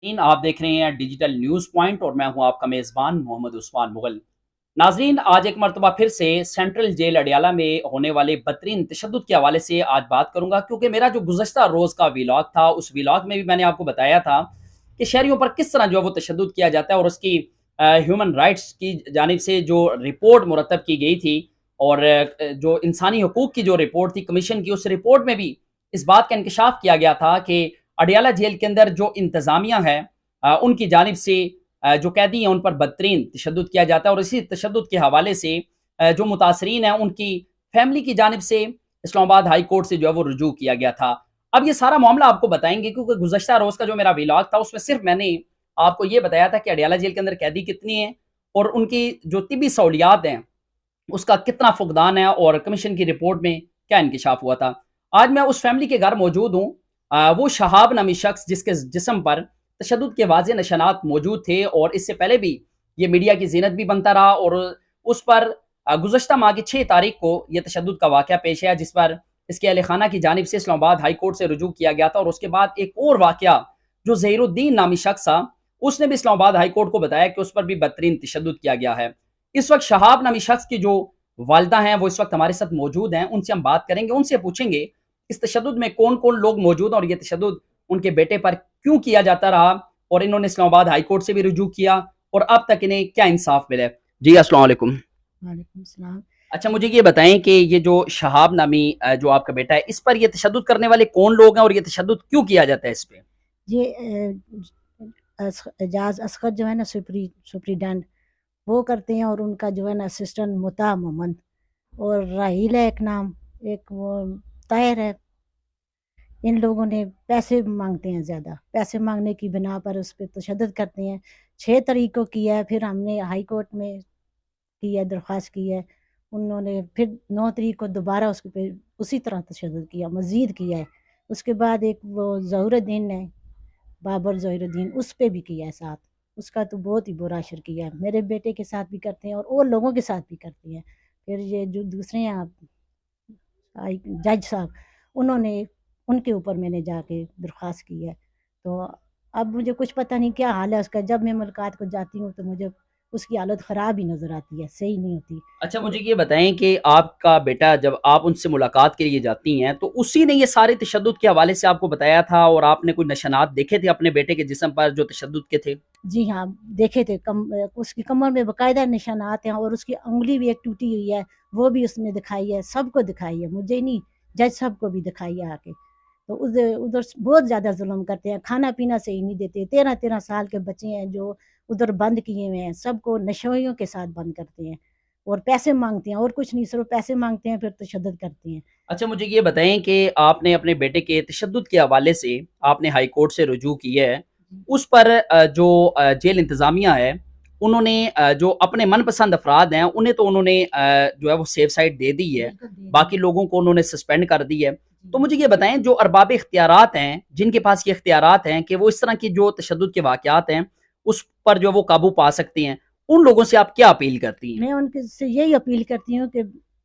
आप देख रहे हैं डिजिटल न्यूज़ पॉइंट और मैं हूं आपका मेज़बान मोहम्मद उस्मान मुगल। नाजरीन, आज एक मरतबा फिर से सेंट्रल जेल अडियाला में होने वाले बदतरीन तशद्दुद के हवाले से आज बात करूंगा, क्योंकि मेरा जो गुज़श्ता रोज़ का व्लॉग था, उस व्लॉग में भी मैंने आपको बताया था कि शहरियों पर किस तरह जो है वो तशद्दुद किया जाता है, और उसकी ह्यूमन राइट्स की जानिब से जो रिपोर्ट मुरतब की गई थी, और जो इंसानी हकूक़ की जो रिपोर्ट थी कमीशन की, उस रिपोर्ट में भी इस बात का इंकशाफ किया गया था कि अडियाला जेल के अंदर जो इंतज़ामिया है, उनकी जानिब से जो कैदी हैं उन पर बदतरीन तशद्दुद किया जाता है, और इसी तशद्दुद के हवाले से जो मुतासरीन हैं उनकी फैमिली की जानिब से इस्लामाबाद हाई कोर्ट से जो है वो रुजू किया गया था। अब ये सारा मामला आपको बताएंगे, क्योंकि गुज़श्ता रोज़ का जो मेरा व्लॉग था उसमें सिर्फ मैंने आपको ये बताया था कि अडियाला जेल के अंदर कैदी कितनी हैं और उनकी जो तिबी सहूलियात हैं उसका कितना फुकदान है, और कमीशन की रिपोर्ट में क्या इंकशाफ हुआ था। आज मैं उस फैमिली के घर मौजूद हूँ। वो शहाब नामी शख्स जिसके जिस्म पर तशद्दुद के वाज़े निशानात मौजूद थे, और इससे पहले भी ये मीडिया की ज़ीनत भी बनता रहा, और उस पर गुज़श्ता माह की 6 तारीख को यह तशद्दुद का वाक़या पेश आया, जिस पर इसके अहल खाना की जानिब से इस्लामाबाद हाई कोर्ट से रुजू किया गया था। और उसके बाद एक और वाक़या, जो ज़हीरुद्दीन नामी शख्स था, उसने भी इस्लामाबाद हाई कोर्ट को बताया कि उस पर भी बदतरीन तशद्दुद किया गया है। इस वक्त शहाब नामी शख्स की जो वालिदा हैं वो इस वक्त हमारे साथ मौजूद हैं, उनसे हम बात करेंगे, उनसे पूछेंगे इस तशद्दुद में कौन कौन लोग मौजूद हैं और ये तशद्दुद उनके बेटे पर क्यों किया जाता रहा, और इन्होंने इस्लामाबाद हाई कोर्ट से भी रुजू किया, और अब तक इन्हें क्या इंसाफ मिला है। जी अस्सलाम वालेकुम। वालेकुम सलाम। अच्छा, मुझे ये बताएं कि ये जो शहाब नामी जो आपका बेटा है, इस पर ये तशद्दुद करने वाले कौन लोग हैं और ये तशद्दुद क्यों किया जाता है इस पे। ये एजाज असगर जो है ना, सुप्रीडेंट, वो करते हैं, और उनका जो है ना असिस्टेंट मुता मोहम्मद, और राहील है एक नाम, एक वो ताहिर है। इन लोगों ने पैसे मांगते हैं, ज़्यादा पैसे मांगने की बिना पर उस पर तशद्दुद करते हैं। 6 तारीख को किया है, फिर हमने हाई कोर्ट में की है, दरख्वास्त की है। उन्होंने फिर 9 तारीख को दोबारा उसके पे उसी तरह तशद्दुद किया, मज़ीद किया है। उसके बाद एक वो ज़हूरुद्दीन है, बाबर ज़हीरुद्दीन, उस पे भी किया है साथ। उसका तो बहुत ही बुरा असर किया है, मेरे बेटे के साथ भी करते हैं और लोगों के साथ भी करते हैं। फिर ये जो दूसरे हैं जज साहब, उन्होंने उनके ऊपर मैंने जाके दरख्वास्त की है। तो अब मुझे कुछ पता नहीं क्या हाल है उसका। जब मैं मुलाकात को जाती हूँ तो मुझे उसकी हालत ख़राब ही नज़र आती है, सही नहीं होती। अच्छा, मुझे ये बताएं कि आपका बेटा, जब आप उनसे मुलाकात के लिए जाती हैं तो उसी ने ये सारे तशद्दुद के हवाले से आपको बताया था, और आपने कोई निशानात देखे थे अपने बेटे के जिस्म पर जो तशद्दुद के थे। जी हाँ, देखे थे। उसकी कमर में बाकायदा निशानात हैं, और उसकी उंगली भी एक टूटी हुई है, वो भी उसने दिखाई है, सबको दिखाई है, मुझे नहीं, जज साहब को भी दिखाई है आके। तो उधर उधर बहुत ज़्यादा जुल्म करते हैं, खाना पीना सही नहीं देते। 13-13 साल के बच्चे हैं जो उधर बंद किए हुए हैं, सबको नशोइयों के साथ बंद करते हैं, और पैसे मांगते हैं, और कुछ नहीं, सिर्फ पैसे मांगते हैं, फिर तशद्दुद करते हैं। अच्छा, मुझे ये बताएं कि आपने अपने बेटे के तशद्दुद के हवाले से आपने हाई कोर्ट से रुजू किया है, उस पर जो जेल इंतज़ामिया है उन्होंने जो अपने मनपसंद अफराद हैं उन्हें तो उन्होंने जो है वो सेफ साइड दे दी है, बाकी लोगों को उन्होंने सस्पेंड कर दी है। तो मुझे ये बताएं, जो अरबाब इख्तियारात हैं, जिनके पास ये इख्तियारात हैं कि वो इस तरह की जो तशद्दुद के वाक़यात हैं उस पर जो वो काबू पा सकती हैं, उन लोगों से आप क्या अपील करती हैं। मैं उनके से यही अपील करती हूँ कि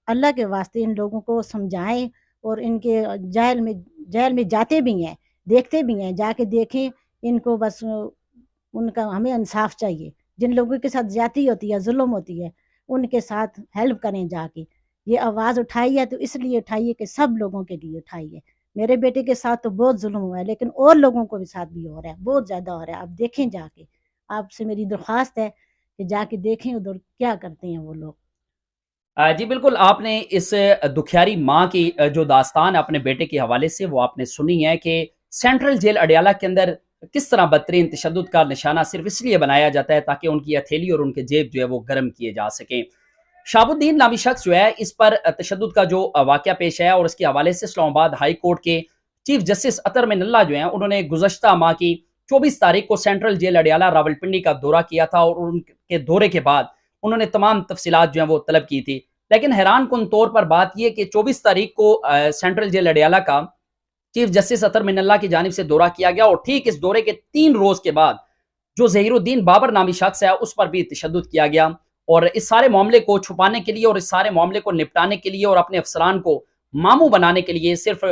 अल्लाह के वास्ते इन लोगों को समझाएं, और इनके जेल में जाते भी हैं, देखते भी हैं, जाके देखें इनको। बस उनका हमें इंसाफ चाहिए। जिन लोगों के साथ ज्यादती होती है, जुल्म होती है, उनके साथ हेल्प करें जाके। ये आवाज़ उठाई है तो इसलिए उठाई है कि सब लोगों के लिए उठाई है। मेरे बेटे के साथ तो बहुत जुल्म हुआ है, लेकिन और लोगों को भी साथ भी हो रहा है, बहुत ज़्यादा हो रहा है। आप देखें जाके, आपसे मेरी दरख्वास्त है कि जाके देखें उधर क्या करते हैं वो लोग। जी बिल्कुल, आपने इस दुखियारी माँ की जो दास्तान अपने बेटे के हवाले से वो आपने सुनी है कि सेंट्रल जेल अडियाला के अंदर किस तरह बदतरीन तशद्दुद का निशाना सिर्फ इसलिए बनाया जाता है ताकि उनकी हथेली और उनके जेब जो है वो गर्म किए जा सकें। शाहबुद्दीन नामी शख्स जो है, इस पर तशद्दुद का जो वाक़या पेश है, और इसके हवाले से इस्लामाबाद हाई कोर्ट के चीफ जस्टिस अतर मिनल्ला जो हैं उन्होंने गुज़श्ता माह की 24 तारीख को सेंट्रल जेल अडियाला रावलपिंडी का दौरा किया था, और उनके दौरे के बाद उन्होंने तमाम तफसीलात जो हैं वो तलब की थी। लेकिन हैरान कुन तौर पर बात यह कि 24 तारीख को सेंट्रल जेल अडियाला का चीफ जस्टिस अतर मिनल्ला की जानिब से दौरा किया गया, और ठीक इस दौरे के 3 रोज के बाद जो ज़हीरुद्दीन बाबर नामी शख्स है उस पर भी तशद्दुद किया गया। और इस सारे मामले को छुपाने के लिए और इस सारे मामले को निपटाने के लिए और अपने अफसरान को मामू बनाने के लिए सिर्फ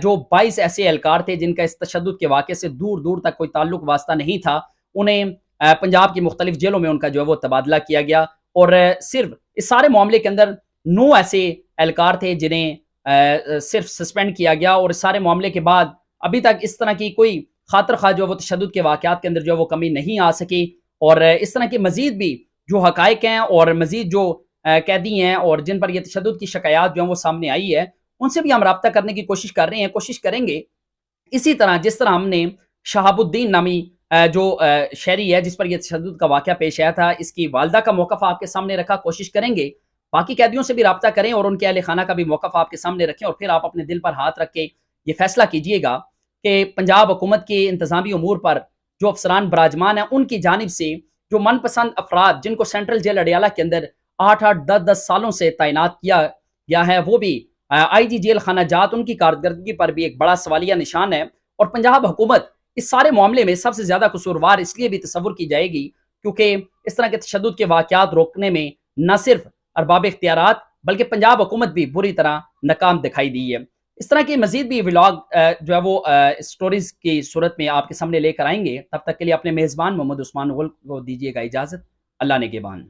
جو 22 ایسے اہلکار تھے جن کا اس تشدد کے واقعے سے دور دور تک کوئی تعلق واسطہ نہیں تھا، انہیں پنجاب کی مختلف جیلوں میں ان کا جو ہے وہ تبادلہ کیا گیا، اور صرف اس سارے معاملے کے اندر 9 ایسے اہلکار تھے جنہیں صرف سسپینڈ کیا گیا، اور اس سارے معاملے کے بعد ابھی تک اس طرح کی کوئی خاطر خواہ جو ہے وہ تشدد کے واقعات کے اندر جو ہے وہ کمی نہیں آ سکی، اور اس طرح کے مزید بھی جو حقائق ہیں اور مزید جو قیدی ہیں اور جن پر یہ تشدد کی شکایات جو ہیں وہ سامنے آئی ہے، ان سے بھی ہم رابطہ کرنے کی کوشش کر رہے ہیں، کوشش کریں گے اسی طرح جس طرح ہم نے شہاب الدین نامی جو شہری ہے جس پر یہ تشدد کا واقعہ پیش آیا تھا، اس کی والدہ کا موقف آپ کے سامنے رکھا، کوشش کریں گے باقی قیدیوں سے بھی رابطہ کریں اور ان کے اہل خانہ کا بھی موقف آپ کے سامنے رکھیں، اور پھر آپ اپنے دل پر ہاتھ رکھ کے یہ فیصلہ کیجئے گا کہ پنجاب حکومت کے انتظامی امور پر جو افسران براجمان ہیں ان کی جانب سے جو من پسند افراد جن کو سینٹرل جیل اڈیالہ کے اندر 8-8 10-10 سالوں سے تعینات کیا گیا ہے، وہ بھی آئی جی جیل خانہ جات، ان کی کارکردگی پر بھی ایک بڑا سوالیہ نشان ہے، اور پنجاب حکومت اس سارے معاملے میں سب سے زیادہ قصوروار اس لیے بھی تصور کی جائے گی کیونکہ اس طرح کے تشدد کے واقعات روکنے میں نہ صرف ارباب اختیارات بلکہ پنجاب حکومت بھی بری طرح ناکام دکھائی دی ہے۔ اس طرح کی مزید بھی ولاگ جو ہے وہ سٹوریز کی صورت میں آپ کے سامنے لے کر آئیں گے، تب تک کے لیے اپنے میزبان محمد عثمان مغل کو دیجیے گا اجازت۔ اللہ نگہبان۔